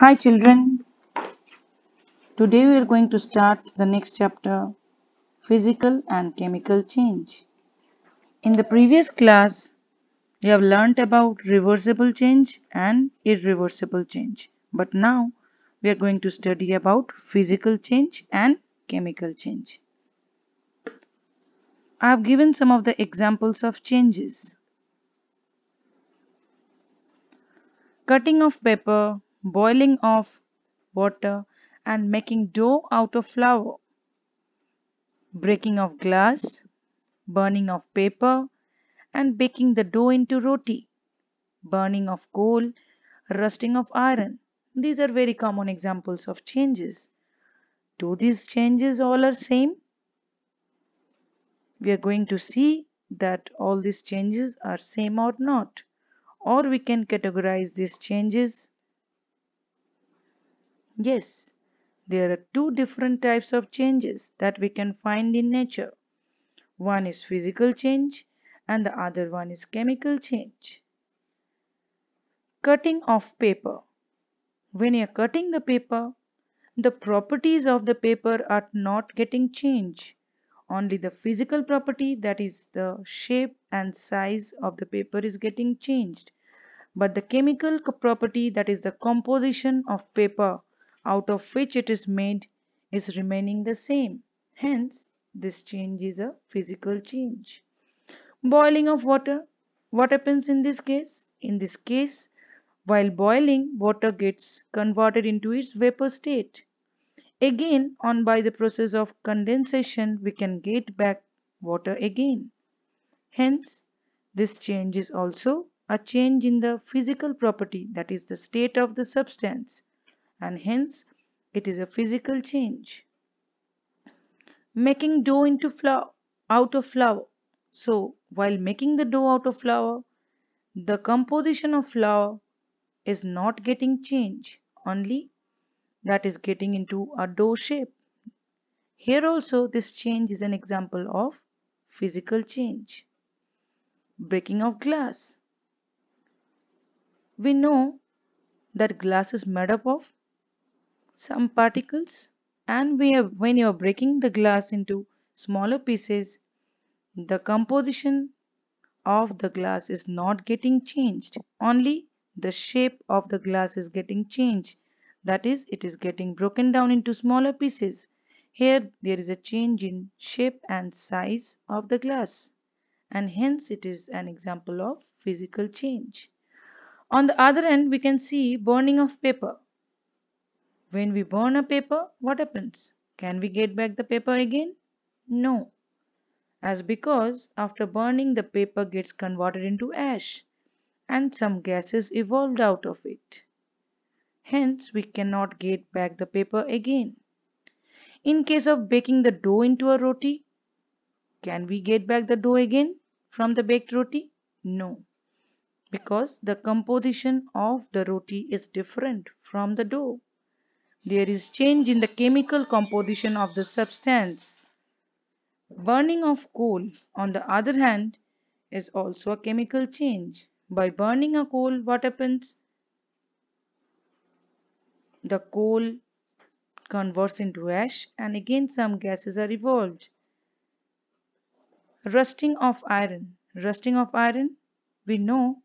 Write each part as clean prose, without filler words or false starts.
Hi children, today we are going to start the next chapter, Physical and Chemical Change. In the previous class, we have learnt about reversible change and irreversible change. But now we are going to study about physical change and chemical change. I have given some of the examples of changes. Cutting of paper, boiling of water and making dough out of flour. Breaking of glass, burning of paper and baking the dough into roti, burning of coal, rusting of iron. These are very common examples of changes. Do these changes all are same? We are going to see that all these changes are same or not. Or we can categorize these changes. Yes, there are two different types of changes that we can find in nature. One is physical change and the other one is chemical change. Cutting of paper. When you are cutting the paper, the properties of the paper are not getting changed. Only the physical property, that is the shape and size of the paper, is getting changed. But the chemical property, that is the composition of paper out of which it is made, is remaining the same. Hence, this change is a physical change. Boiling of water. What happens in this case? In this case, while boiling, water gets converted into its vapor state. Again, on by the process of condensation, we can get back water again. Hence, this change is also a change in the physical property, that is the state of the substance, and hence it is a physical change. Making dough into flour, out of flour. So, while making the dough out of flour, the composition of flour is not getting changed, only that is getting into a dough shape. Here also this change is an example of physical change. Breaking of glass. We know that glass is made up of some particles, and when you are breaking the glass into smaller pieces, the composition of the glass is not getting changed, only the shape of the glass is getting changed. That is, it is getting broken down into smaller pieces. Here there is a change in shape and size of the glass, and hence it is an example of physical change. On the other hand, we can see burning of paper. When we burn a paper, what happens? Can we get back the paper again? No, as because after burning the paper gets converted into ash and some gases evolved out of it. Hence, we cannot get back the paper again. In case of baking the dough into a roti, can we get back the dough again from the baked roti? No, because the composition of the roti is different from the dough. There is change in the chemical composition of the substance. Burning of coal, on the other hand, is also a chemical change. By burning a coal, what happens? The coal converts into ash and again some gases are evolved. Rusting of iron. Rusting of iron, we know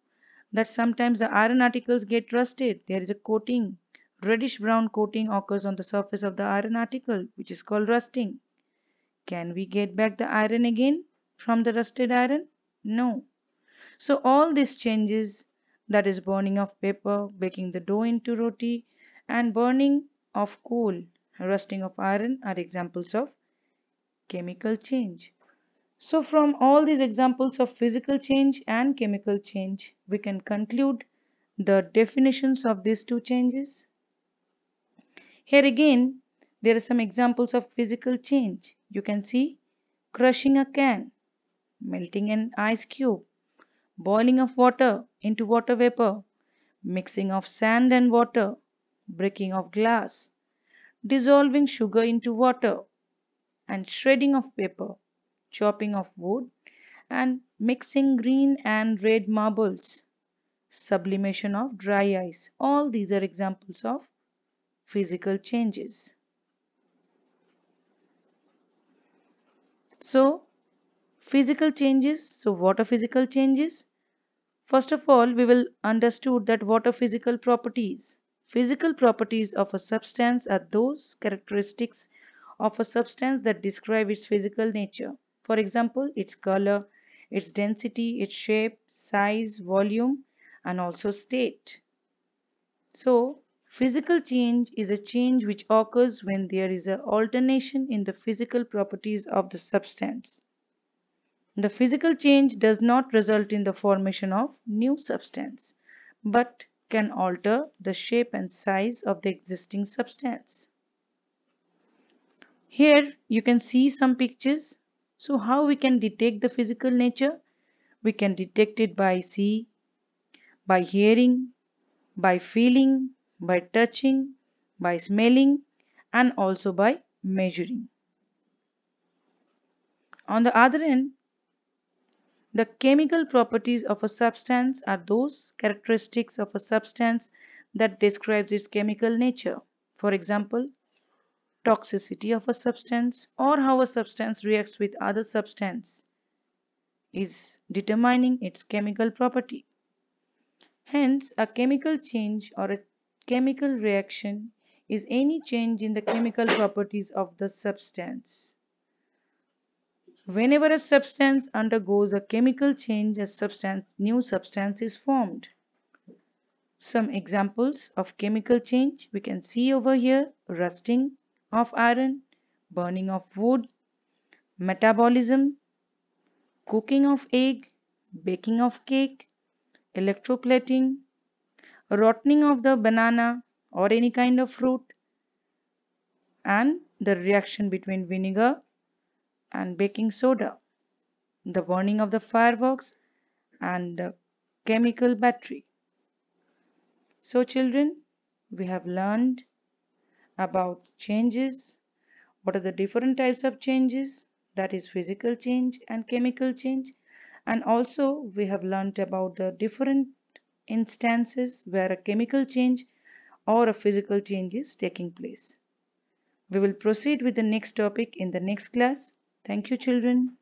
that sometimes the iron articles get rusted. There is a coating, reddish brown coating occurs on the surface of the iron article, which is called rusting. Can we get back the iron again from the rusted iron? No. So all these changes, that is burning of paper, baking the dough into roti, and burning of coal, rusting of iron, are examples of chemical change. So from all these examples of physical change and chemical change, we can conclude the definitions of these two changes. Here again, there are some examples of physical change. You can see crushing a can, melting an ice cube, boiling of water into water vapor, mixing of sand and water, breaking of glass, dissolving sugar into water, and shredding of paper, chopping of wood, and mixing green and red marbles, sublimation of dry ice. All these are examples of physical changes. So, physical changes. So, what are physical changes? First of all, we will understood that what are physical properties. Physical properties of a substance are those characteristics of a substance that describe its physical nature. For example, its color, its density, its shape, size, volume, and also state. So, physical change is a change which occurs when there is an alternation in the physical properties of the substance. The physical change does not result in the formation of new substance, but can alter the shape and size of the existing substance. Here you can see some pictures. So how we can detect the physical nature? We can detect it by by hearing, by feeling, by touching, by smelling, and also by measuring. On the other end, the chemical properties of a substance are those characteristics of a substance that describes its chemical nature. For example, toxicity of a substance or how a substance reacts with other substance is determining its chemical property. Hence, a chemical change or a chemical reaction is any change in the chemical properties of the substance. Whenever a substance undergoes a chemical change, a new substance is formed. Some examples of chemical change we can see over here: rusting of iron, burning of wood, metabolism, cooking of egg, baking of cake, electroplating, rotting of the banana or any kind of fruit, and the reaction between vinegar and baking soda, the burning of the fireworks and the chemical battery. So children, we have learned about changes. What are the different types of changes? That is physical change and chemical change. And also we have learned about the different instances where a chemical change or a physical change is taking place. We will proceed with the next topic in the next class. Thank you children.